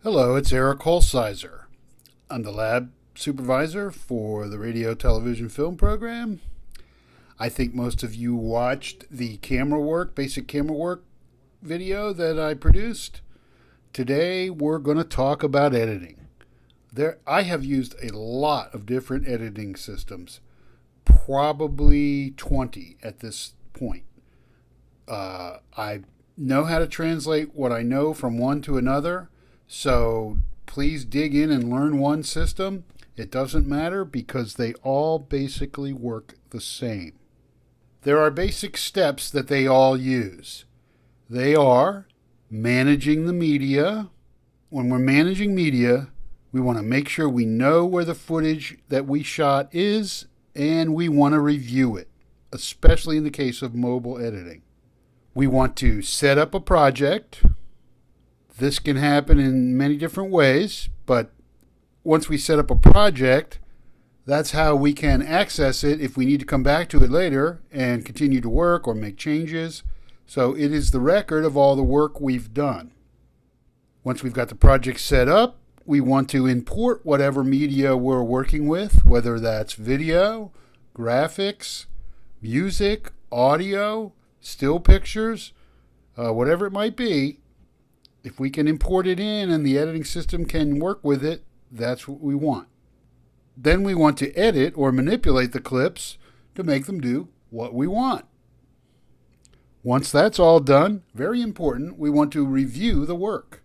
Hello, it's Eric Holsizer. I'm the lab supervisor for the radio, television, film program. I think most of you watched the basic camera work video that I produced. Today we're going to talk about editing. I have used a lot of different editing systems, probably 20 at this point. I know how to translate what I know from one to another. So please dig in and learn one system. It doesn't matter because they all basically work the same. There are basic steps that they all use. They are managing the media. When we're managing media, we want to make sure we know where the footage that we shot is, and we want to review it, especially in the case of mobile editing. We want to set up a project. This can happen in many different ways, but once we set up a project, that's how we can access it if we need to come back to it later and continue to work or make changes. So it is the record of all the work we've done. Once we've got the project set up, we want to import whatever media we're working with, whether that's video, graphics, music, audio, still pictures, whatever it might be. If we can import it in and the editing system can work with it, that's what we want. Then we want to edit or manipulate the clips to make them do what we want. Once that's all done, very important, we want to review the work.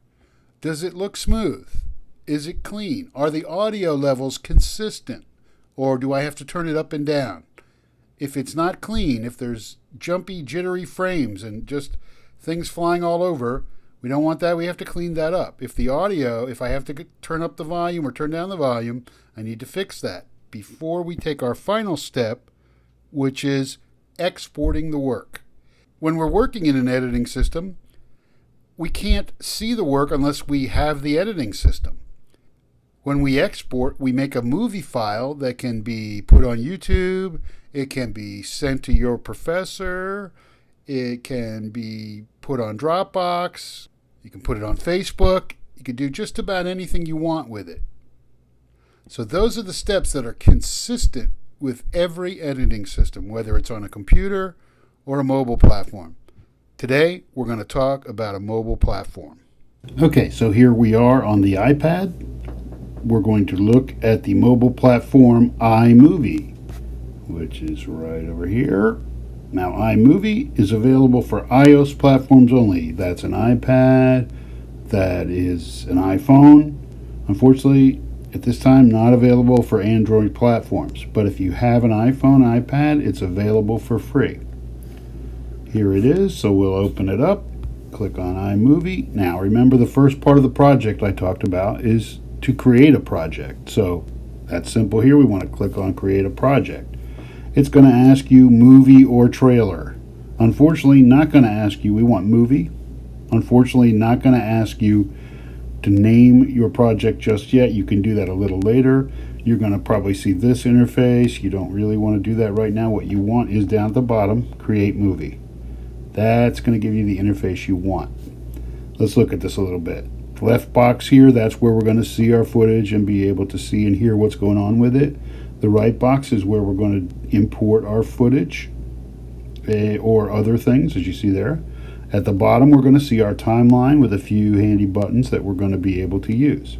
Does it look smooth? Is it clean? Are the audio levels consistent? Or do I have to turn it up and down? If it's not clean, if there's jumpy, jittery frames and just things flying all over, we don't want that. We have to clean that up. If I have to turn up the volume or turn down the volume, I need to fix that before we take our final step, which is exporting the work. When we're working in an editing system, we can't see the work unless we have the editing system. When we export, we make a movie file that can be put on YouTube. It can be sent to your professor. It can be put on Dropbox. You can put it on Facebook. You can do just about anything you want with it. So those are the steps that are consistent with every editing system, whether it's on a computer or a mobile platform. Today, we're going to talk about a mobile platform. Okay, so here we are on the iPad. We're going to look at the mobile platform iMovie, which is right over here. Now, iMovie is available for iOS platforms only. That's an iPad, that is an iPhone. Unfortunately, at this time, not available for Android platforms. But if you have an iPhone, iPad, it's available for free. Here it is, so we'll open it up, click on iMovie. Now, remember the first part of the project I talked about is to create a project. So that's simple here. We want to click on Create a Project. It's going to ask you movie or trailer. Unfortunately, not going to ask you, we want movie. Unfortunately, not going to ask you to name your project just yet. You can do that a little later. You're going to probably see this interface. You don't really want to do that right now. What you want is down at the bottom, Create Movie. That's going to give you the interface you want. Let's look at this a little bit. The left box here, that's where we're going to see our footage and be able to see and hear what's going on with it. The right box is where we're going to import our footage or other things, as you see there. At the bottom, we're going to see our timeline with a few handy buttons that we're going to be able to use.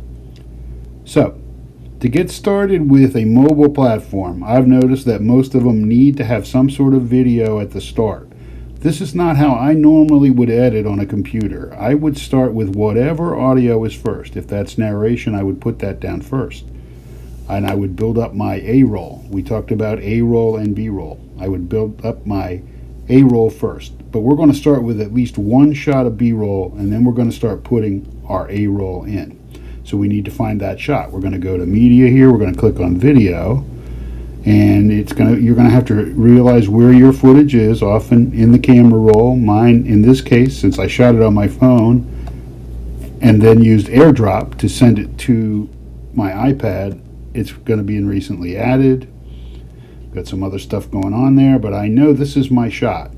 So, to get started with a mobile platform, I've noticed that most of them need to have some sort of video at the start. This is not how I normally would edit on a computer. I would start with whatever audio is first. If that's narration, I would put that down first. And I would build up my A-roll. We talked about A-roll and B-roll. I would build up my A-roll first. But we're going to start with at least one shot of B-roll, and then we're going to start putting our A-roll in. So we need to find that shot. We're going to go to Media here. We're going to click on Video. And you're going to have to realize where your footage is, often in the camera roll. Mine, in this case, since I shot it on my phone and then used AirDrop to send it to my iPad, it's going to be in Recently Added. Got some other stuff going on there, but I know this is my shot.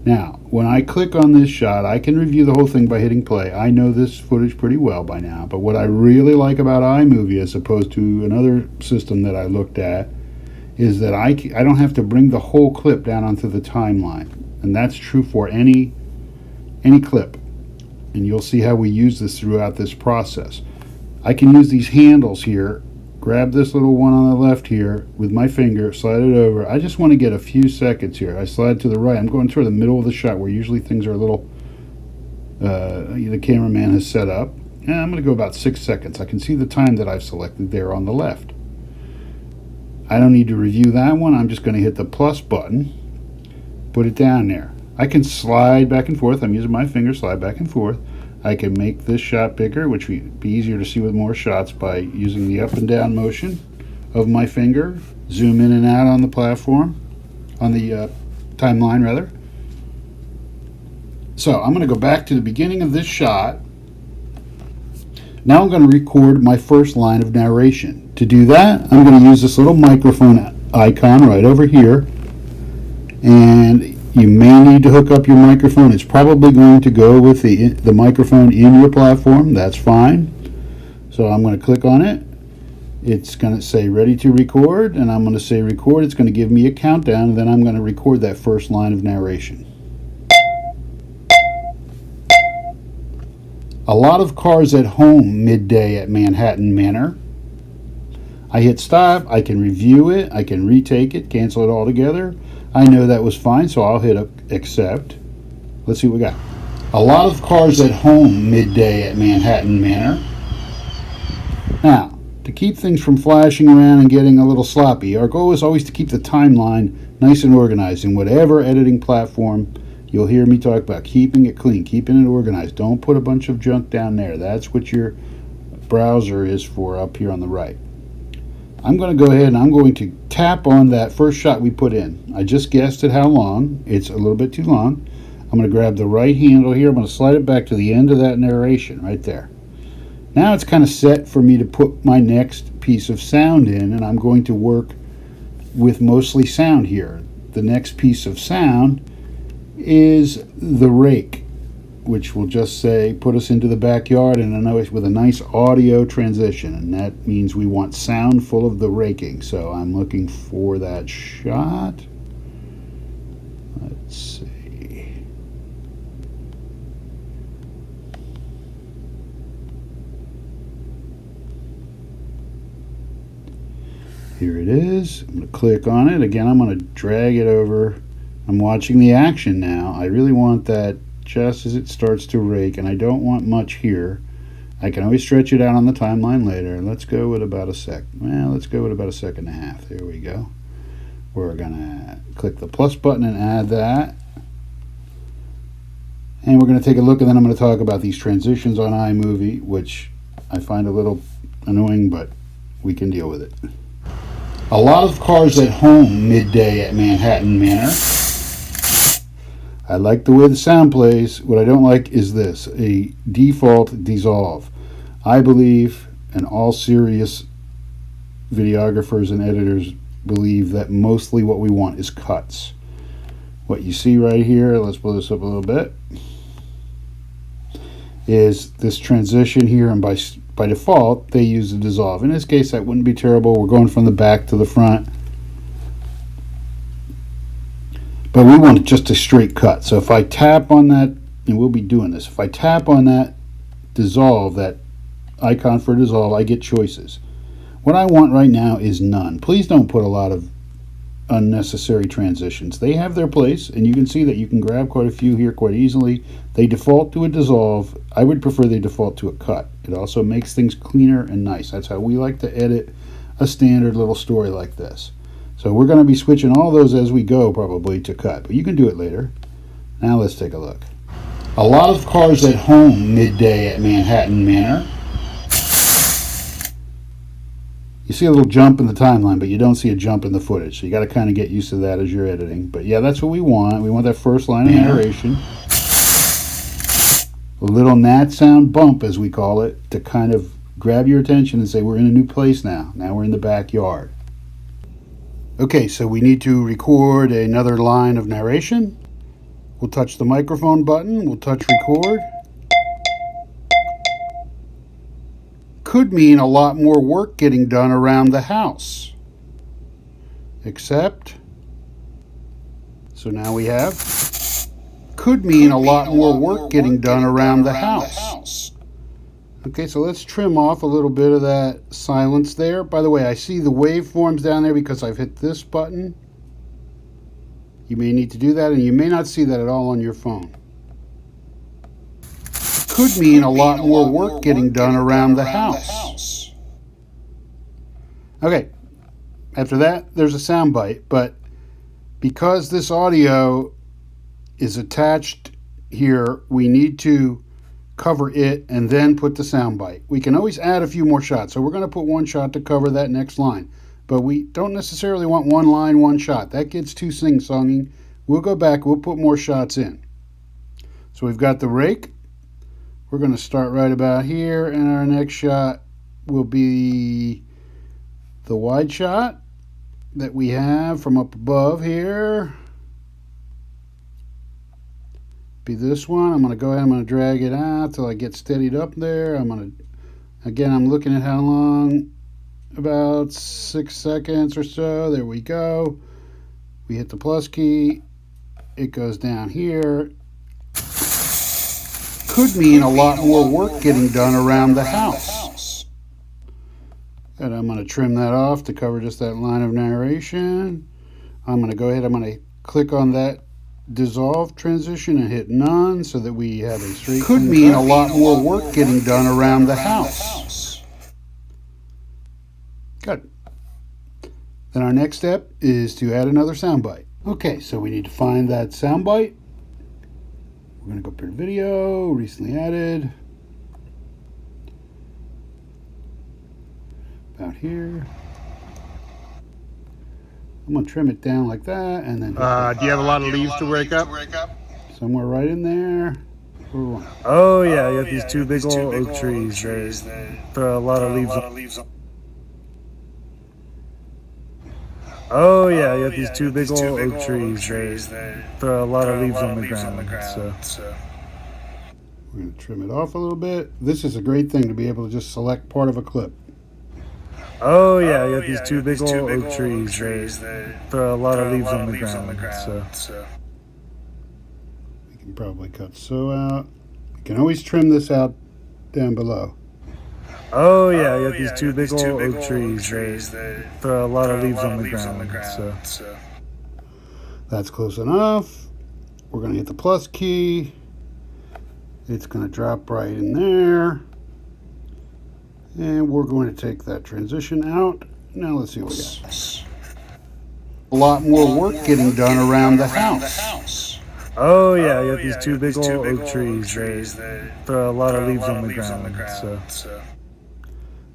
Now, when I click on this shot, I can review the whole thing by hitting play. I know this footage pretty well by now, but what I really like about iMovie as opposed to another system that I looked at is that I don't have to bring the whole clip down onto the timeline. And that's true for any clip. And you'll see how we use this throughout this process. I can use these handles here, grab this little one on the left here with my finger, slide it over. I just want to get a few seconds here. I slide to the right. I'm going toward the middle of the shot where usually things are a little, the cameraman has set up. And I'm going to go about 6 seconds. I can see the time that I've selected there on the left. I don't need to review that one. I'm just going to hit the plus button, put it down there. I can slide back and forth. I'm using my finger, slide back and forth. I can make this shot bigger, which would be easier to see with more shots by using the up and down motion of my finger. Zoom in and out on the platform, on the timeline rather. So I'm going to go back to the beginning of this shot. Now I'm going to record my first line of narration. To do that, I'm going to use this little microphone icon right over here. And you may need to hook up your microphone. It's probably going to go with the microphone in your platform. That's fine. So I'm going to click on it. It's going to say ready to record, and I'm going to say record. It's going to give me a countdown, and then I'm going to record that first line of narration. A lot of cars at home midday at Manhattan Manor. I hit stop. I can review it. I can retake it, cancel it all together. I know that was fine, so I'll hit accept. Let's see what we got. A lot of cars at home midday at Manhattan Manor. Now, to keep things from flashing around and getting a little sloppy, our goal is always to keep the timeline nice and organized in whatever editing platform you'll hear me talk about. Keeping it clean, keeping it organized. Don't put a bunch of junk down there. That's what your browser is for up here on the right. I'm going to go ahead and I'm going to tap on that first shot we put in. I just guessed at how long. It's a little bit too long. I'm going to grab the right handle here. I'm going to slide it back to the end of that narration right there. Now it's kind of set for me to put my next piece of sound in, and I'm going to work with mostly sound here. The next piece of sound is the rake, which will just say put us into the backyard with a nice audio transition, and that means we want sound full of the raking. So I'm looking for that shot. Let's see. Here it is. I'm going to click on it. Again, I'm going to drag it over. I'm watching the action now. I really want that just as it starts to rake, and I don't want much here. I can always stretch it out on the timeline later. Let's go with about a sec. Well, let's go with about a second and a half. There we go. We're going to click the plus button and add that. And we're going to take a look, and then I'm going to talk about these transitions on iMovie, which I find a little annoying, but we can deal with it. A lot of cars at home midday at Manhattan Manor. I like the way the sound plays. What I don't like is this, a default dissolve. I believe, and all serious videographers and editors believe, that mostly what we want is cuts. What you see right here, let's blow this up a little bit, is this transition here, and by default they use the dissolve. In this case that wouldn't be terrible. We're going from the back to the front, but we want just a straight cut. So if I tap on that, and we'll be doing this, if I tap on that dissolve, that icon for dissolve, I get choices. What I want right now is none. Please don't put a lot of unnecessary transitions. They have their place, and you can see that you can grab quite a few here quite easily. They default to a dissolve. I would prefer they default to a cut. It also makes things cleaner and nice. That's how we like to edit a standard little story like this. So we're going to be switching all those as we go probably to cut, but you can do it later. Now let's take a look. A lot of cars at home midday at Manhattan Manor. You see a little jump in the timeline, but you don't see a jump in the footage. So you got to kind of get used to that as you're editing. But yeah, that's what we want. We want that first line of narration. A little NAT Sound Bump, as we call it, to kind of grab your attention and say, we're in a new place now. Now we're in the backyard. Okay, so we need to record another line of narration. We'll touch the microphone button. We'll touch record. Could mean a lot more work getting done around the house. Except, so now we have, could mean a lot more work getting done around the house. Okay, so let's trim off a little bit of that silence there. By the way, I see the waveforms down there because I've hit this button. You may need to do that, and you may not see that at all on your phone. Could mean a lot more work getting done around the house. Okay, after that, there's a sound bite, but because this audio is attached here, we need to cover it and then put the sound bite. We can always add a few more shots, so we're going to put one shot to cover that next line, but we don't necessarily want one line, one shot. That gets too sing-songing. We'll go back, we'll put more shots in. So we've got the rake. We're going to start right about here, and our next shot will be the wide shot that we have from up above here. Be this one. I'm going to go ahead, I'm going to drag it out till I get steadied up there. I'm looking at how long, about 6 seconds or so. There we go. We hit the plus key. It goes down here. Could mean a lot more work getting done around the house. And I'm going to trim that off to cover just that line of narration. I'm going to go ahead, I'm going to click on that dissolve transition and hit none so that we have a straight. Could mean a lot more work getting done around the house. Good. Then our next step is to add another soundbite. Okay, so we need to find that soundbite. We're going to go up here to video, recently added. About here. I'm going to trim it down like that and then... do you have a lot of leaves to rake up? Somewhere right in there. Oh yeah, you have these two big old oak trees. They throw a lot of leaves on. Oh yeah, you have these two big old oak trees. They throw a lot of leaves on the ground. So we're going to trim it off a little bit. This is a great thing to be able to just select part of a clip. Oh yeah, you have these two big old oak trees. They throw a lot of leaves on the ground. So we can probably cut so out. We can always trim this out down below. Oh yeah, you have these two big old oak trees. They throw a lot of leaves on the ground. So that's close enough. We're going to hit the plus key. It's going to drop right in there. And we're going to take that transition out. Now let's see what we got. A lot more work getting done around the house. Oh yeah, you have these two big old oak trees. They throw a lot of leaves on the ground. So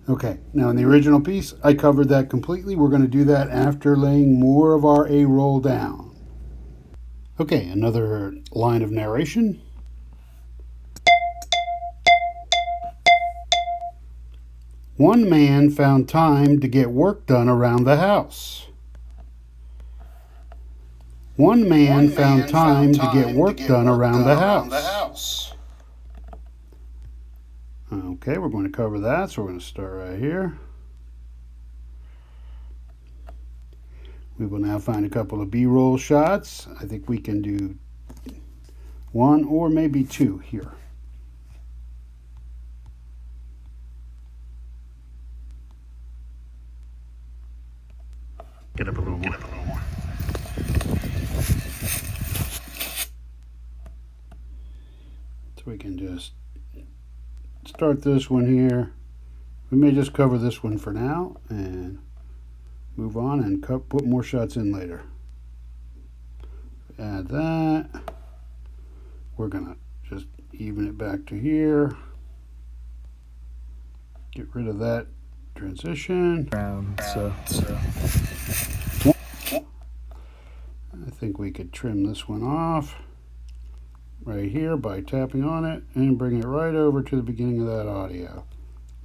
okay, now in the original piece, I covered that completely. We're going to do that after laying more of our A-roll down. Okay, another line of narration. One man found time to get work done around the house. One man found time to get work done around the house. Okay, we're going to cover that, so we're going to start right here. We will now find a couple of B-roll shots. I think we can do one or maybe two here. Get up a little more. So we can just start this one here. We may just cover this one for now and move on and put more shots in later. Add that. We're gonna just even it back to here. Get rid of that transition. I think we could trim this one off right here by tapping on it and bring it right over to the beginning of that audio.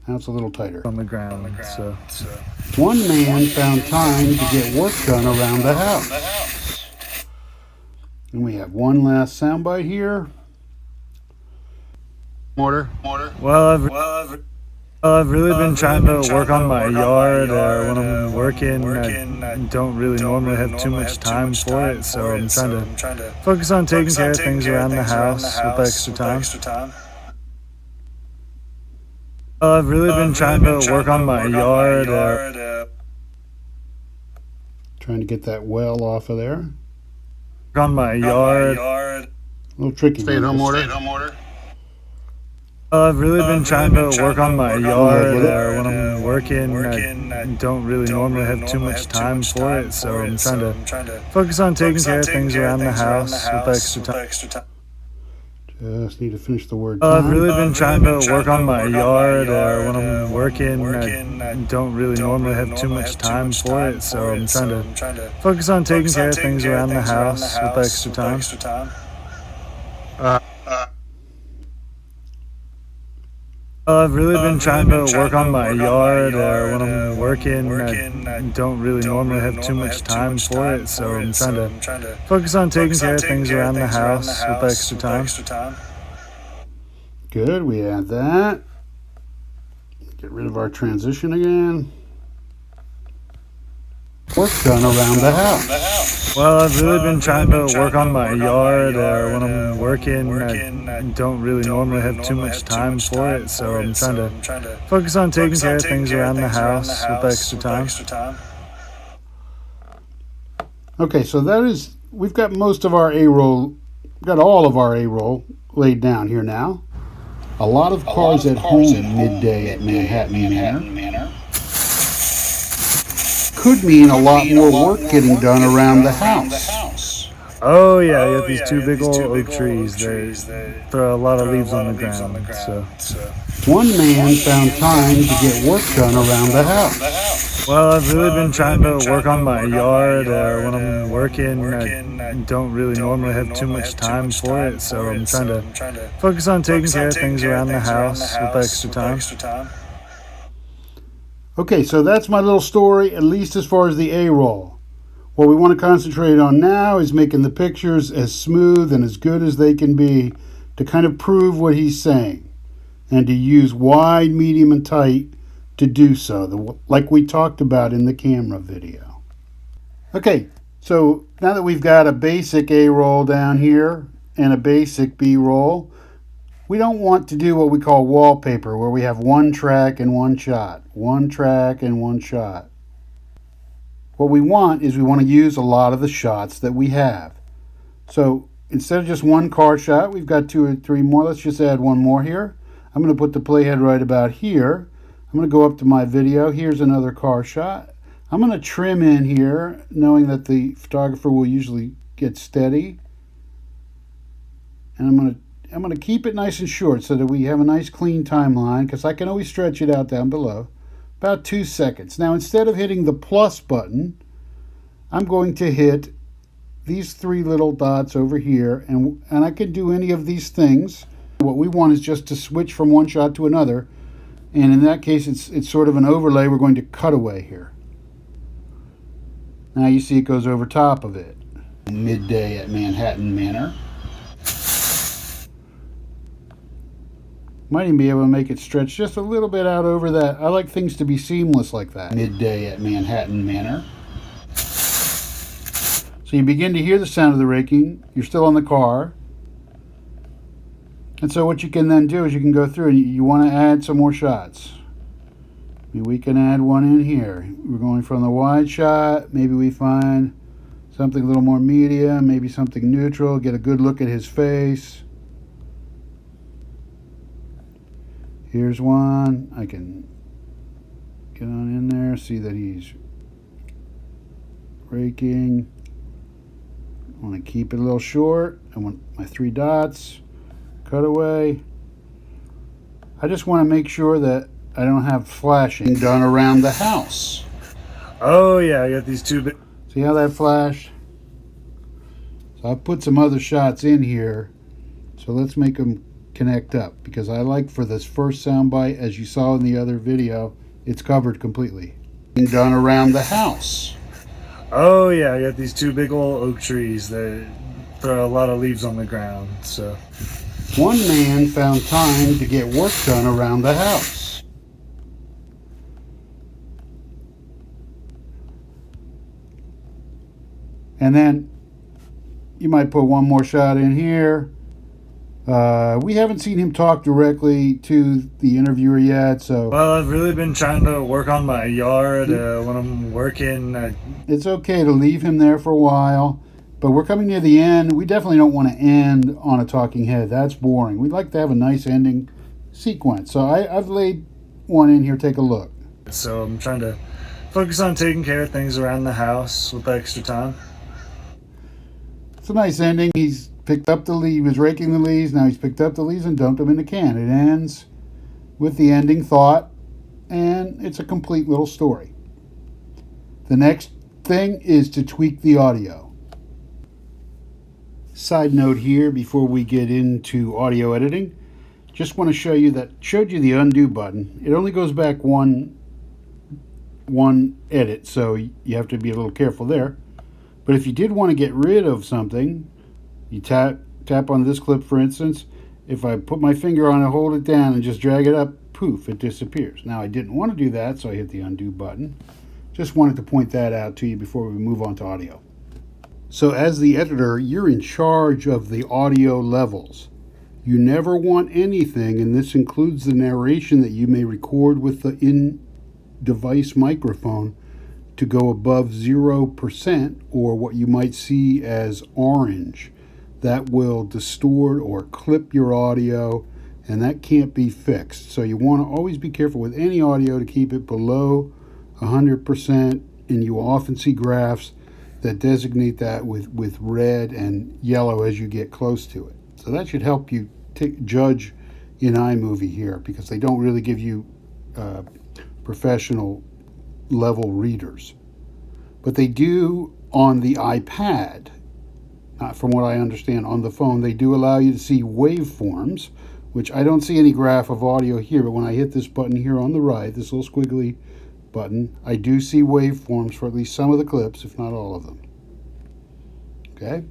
Now it's a little tighter. On the ground. So one man found time to get work done around the house. And we have one last soundbite here. Mortar. Well, I've really been trying to work on my yard when I'm working. I don't really normally have too much time for it, so I'm trying to focus on taking care of things around the house with extra time. I've really been trying to work on my yard. Trying to get that well off of there. On my yard. A little tricky. Stay-at-home order. I've really been trying to work on my yard when I'm working. I don't really normally have too much time for it, so I'm trying to focus on taking care of things around the house with extra time. Just need to finish the word. I've really been trying to work on my yard when I'm working. I don't really normally have too much time for it, so I'm trying to focus on taking care of things around the house with extra time. I've really been trying to work on my yard when I'm working. I don't really normally have too much time for it, so I'm trying to focus on taking care of things around the house with extra time. Good, we add that. Get rid of our transition again. Work done around the house. Well, I've really been trying to work on my yard when I'm working. I don't really normally have too much time for it, so I'm trying to focus on taking care of things around the house with extra time. Okay, so we've got most of our A-roll, got all of our A-roll laid down here now. A lot of cars at home midday at Manhattan Manor. Could mean a lot more work getting done around the house. Oh yeah, you have these two big old oak trees. They throw a lot of leaves on the ground. So one man found time to get work done around the house. Well, I've really been trying to work on my yard when I'm working. I don't really normally have too much time for it, so I'm trying to focus on taking care of things around the house with extra time. Okay, so that's my little story, at least as far as the A-roll. What we want to concentrate on now is making the pictures as smooth and as good as they can be to kind of prove what he's saying, and to use wide, medium, and tight to do so, like we talked about in the camera video. Okay, so now that we've got a basic A-roll down here and a basic B-roll, we don't want to do what we call wallpaper, where we have one track and one shot. One track and one shot. What we want is we want to use a lot of the shots that we have. So instead of just one car shot, we've got 2 or 3 more. Let's just add one more here. I'm going to put the playhead right about here. I'm going to go up to my video. Here's another car shot. I'm going to trim in here, knowing that the photographer will usually get steady. And I'm going to keep it nice and short so that we have a nice clean timeline, because I can always stretch it out down below. About 2 seconds. Now instead of hitting the plus button, I'm going to hit these 3 little dots over here, and I can do any of these things. What we want is just to switch from one shot to another, and in that case it's sort of an overlay. We're going to cut away here. Now you see it goes over top of it. Midday at Manhattan Manor. Might even be able to make it stretch just a little bit out over that. I like things to be seamless like that. Midday at Manhattan Manor. So you begin to hear the sound of the raking. You're still on the car. And so what you can then do is you can go through and you want to add some more shots. We can add one in here. We're going from the wide shot. Maybe we find something a little more medium, maybe something neutral. Get a good look at his face. Here's one. I can get on in there, see that he's raking. I want to keep it a little short. I want my 3 dots. Cutaway. I just want to make sure that I don't have flashing done around the house. Oh yeah, I got these 2 big. See how that flashed? So I've put some other shots in here. So let's make them connect up, because I like for this first soundbite, as you saw in the other video, it's covered completely. Done around the house. Oh yeah, I got these 2 big old oak trees. They throw a lot of leaves on the ground. So one man found time to get work done around the house. And then you might put one more shot in here. We haven't seen him talk directly to the interviewer yet, so... Well, I've really been trying to work on my yard when I'm working. It's okay to leave him there for a while, but we're coming near the end. We definitely don't want to end on a talking head. That's boring. We'd like to have a nice ending sequence. So I've laid one in here. Take a look. So I'm trying to focus on taking care of things around the house with extra time. It's a nice ending. He's picked up the leaf. He was raking the leaves. Now he's picked up the leaves and dumped them in the can. It ends with the ending thought, and it's a complete little story. The next thing is to tweak the audio. Side note here before we get into audio editing, just want to show you that showed you the undo button. It only goes back one edit, so you have to be a little careful there. But if you did want to get rid of something, you tap on this clip, for instance. If I put my finger on it, hold it down, and just drag it up, poof, it disappears. Now, I didn't want to do that, so I hit the undo button. Just wanted to point that out to you before we move on to audio. So as the editor, you're in charge of the audio levels. You never want anything, and this includes the narration that you may record with the in-device microphone, to go above 0%, or what you might see as orange. That will distort or clip your audio, and that can't be fixed. So you want to always be careful with any audio to keep it below 100%, and you will often see graphs that designate that with red and yellow as you get close to it. So that should help you judge in iMovie here, because they don't really give you professional level readers. But they do on the iPad, from what I understand on the phone, they do allow you to see waveforms, which I don't see any graph of audio here, but when I hit this button here on the right, this little squiggly button, I do see waveforms for at least some of the clips, if not all of them. Okay?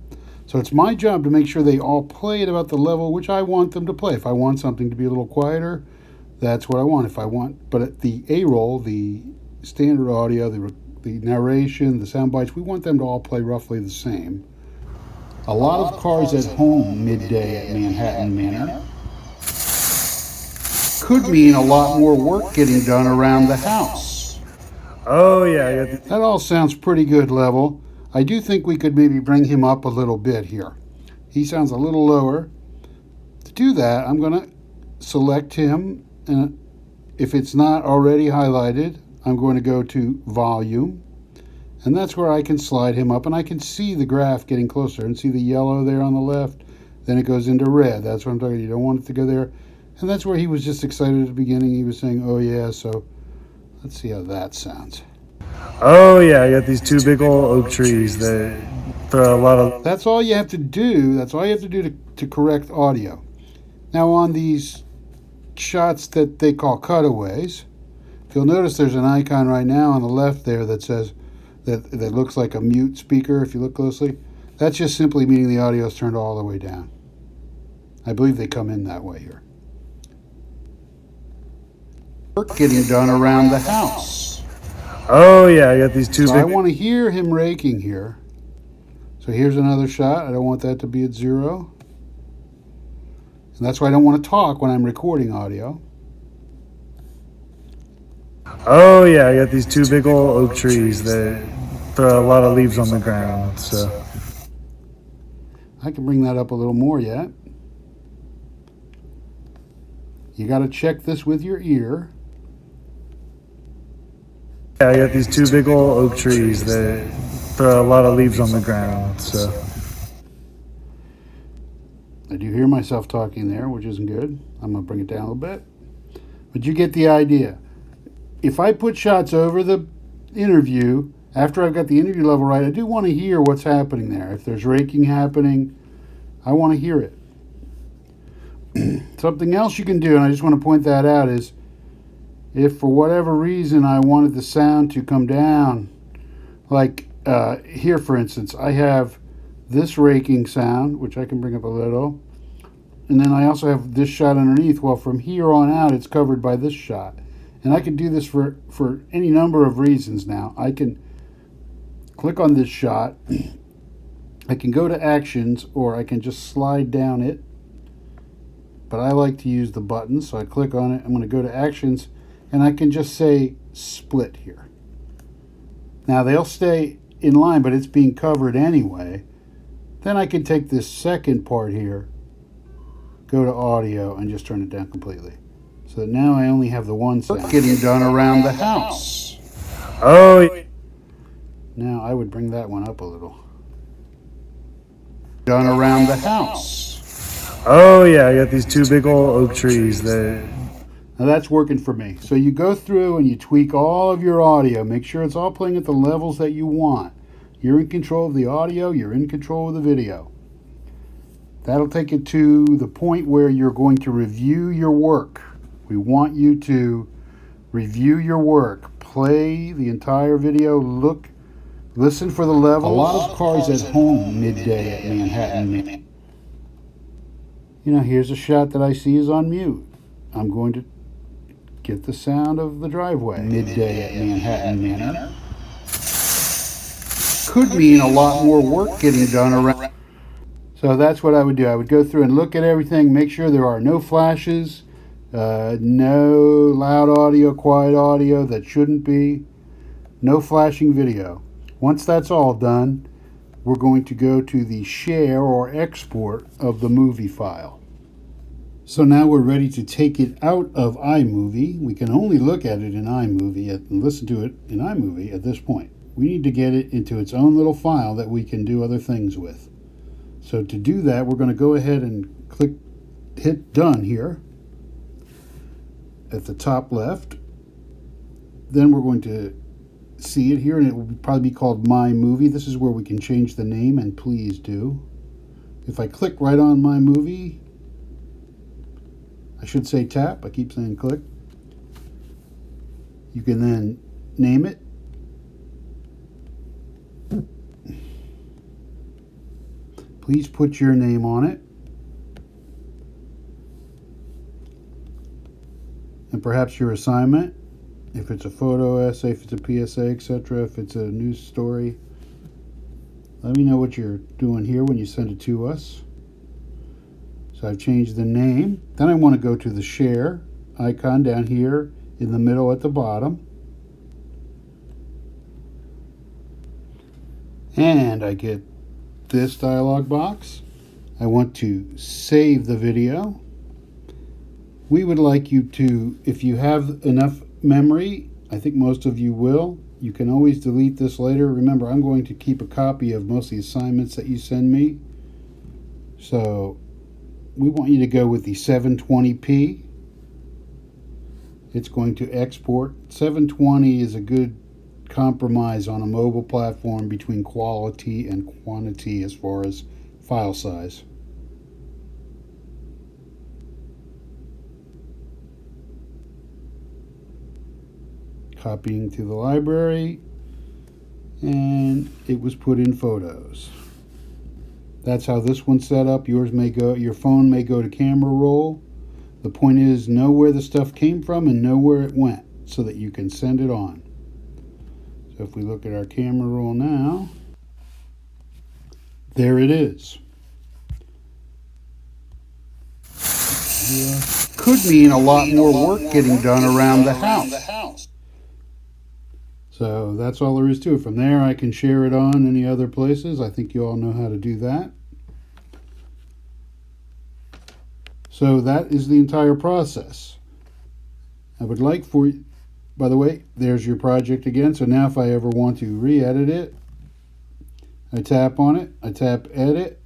So it's my job to make sure they all play at about the level which I want them to play. If I want something to be a little quieter, that's what I want. If I want, but at the A-roll, the standard audio, the narration, the sound bites, we want them to all play roughly the same. A lot of cars at home midday at Manhattan Manor could mean a lot more work getting done around the house. Oh, yeah. That all sounds pretty good level. I do think we could maybe bring him up a little bit here. He sounds a little lower. To do that, I'm going to select him, and if it's not already highlighted, I'm going to go to volume, and that's where I can slide him up, and I can see the graph getting closer, and see the yellow there on the left, then it goes into red. That's what I'm talking about. You don't want it to go there. And that's where he was just excited at the beginning. He was saying, oh yeah, so let's see how that sounds. Oh yeah, I got these two big old oak trees that throw a lot of... That's all you have to do. That's all you have to do to correct audio. Now on these shots that they call cutaways, if you'll notice there's an icon right now on the left there that says, that looks like a mute speaker if you look closely. That's just simply meaning the audio is turned all the way down. I believe they come in that way here. Work getting done around the house. Oh yeah, I got these two So big... I want to hear him raking here. So here's another shot. I don't want that to be at 0. And that's why I don't want to talk when I'm recording audio. Oh yeah, I got these two big old oak trees that throw a lot of leaves on the ground. So I can bring that up a little more yet. You got to check this with your ear. Yeah, I got these two big old oak trees that throw a lot of leaves on the ground. So I do hear myself talking there, which isn't good. I'm going to bring it down a little bit. But you get the idea. If I put shots over the interview, after I've got the interview level right, I do want to hear what's happening there. If there's raking happening, I want to hear it. Something else you can do, and I just want to point that out, is if for whatever reason I wanted the sound to come down, like here for instance, I have this raking sound, which I can bring up a little. And then I also have this shot underneath. Well, from here on out, it's covered by this shot. And I can do this for any number of reasons now. I can click on this shot. I can go to actions, or I can just slide down it. But I like to use the button, so I click on it. I'm going to go to actions, and I can just say split here. Now they'll stay in line, but it's being covered anyway. Then I can take this second part here, go to audio, and just turn it down completely. So now I only have the one sound getting done around the house. Oh, Now I would bring that one up a little. Done around the house. oh yeah, I got these two big old oak trees that. Now that's working for me. So you go through and you tweak all of your audio. Make sure it's all playing at the levels that you want. You're in control of the audio. You're in control of the video. That'll take it to the point where you're going to review your work. We want you to review your work. Play the entire video. Listen for the levels. A lot of cars at home midday at Manhattan. You know, here's a shot that I see is on mute. I'm going to get the sound of the driveway. Midday at Manhattan Manor. Could mean a lot more work getting done around. So that's what I would do. I would go through and look at everything, make sure there are no flashes, no loud audio, quiet audio that shouldn't be, no flashing video. Once that's all done, we're going to go to the share or export of the movie file. So now we're ready to take it out of iMovie. We can only look at it in iMovie and listen to it in iMovie at this point. We need to get it into its own little file that we can do other things with. So to do that, we're going to go ahead and hit done here at the top left. Then we're going to see it here, and it will probably be called My Movie. This is where we can change the name, and please do. If I click right on My Movie, I should say tap. I keep saying click. You can then name it. Please put your name on it. And perhaps your assignment, if it's a photo essay, if it's a PSA, etc., if it's a news story. Let me know what you're doing here when you send it to us. So I've changed the name. Then I want to go to the share icon down here in the middle at the bottom. And I get this dialog box. I want to save the video. We would like you to, if you have enough memory, I think most of you will, you can always delete this later. Remember, I'm going to keep a copy of most of the assignments that you send me. So we want you to go with the 720p. It's going to export. 720 is a good compromise on a mobile platform between quality and quantity as far as file size. Copying to the library, and it was put in photos. That's how this one's set up. Yours may go, your phone may go to camera roll. The point is, know where the stuff came from and know where it went so that you can send it on. So if we look at our camera roll now, there it is. Could mean a lot more work getting done around the house. So that's all there is to it. From there, I can share it on any other places. I think you all know how to do that. So that is the entire process. I would like for you, by the way, there's your project again. So now if I ever want to re-edit it, I tap on it, I tap edit.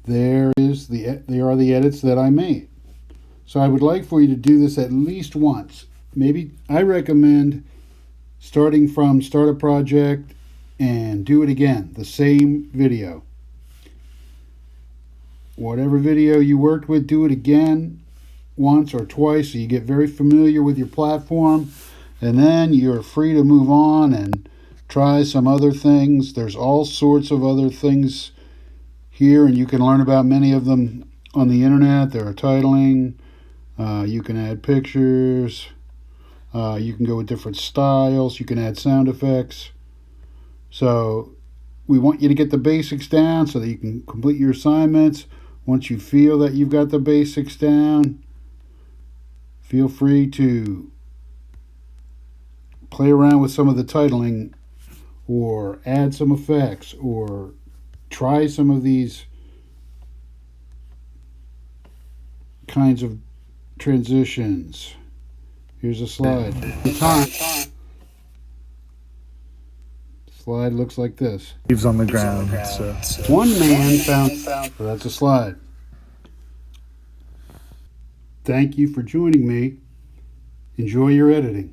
There are the edits that I made. So I would like for you to do this at least once. Maybe I recommend starting from start a project and do it again, the same video. Whatever video you worked with, do it again once or twice so you get very familiar with your platform, and then you're free to move on and try some other things. There's all sorts of other things here, and you can learn about many of them on the internet. There are titling. You can add pictures. You can go with different styles. You can add sound effects. So we want you to get the basics down so that you can complete your assignments. Once you feel that you've got the basics down, feel free to play around with some of the titling or add some effects or try some of these kinds of transitions. Here's a slide. Slide looks like this. Leaves on the ground. So One man found. So that's a slide. Thank you for joining me. Enjoy your editing.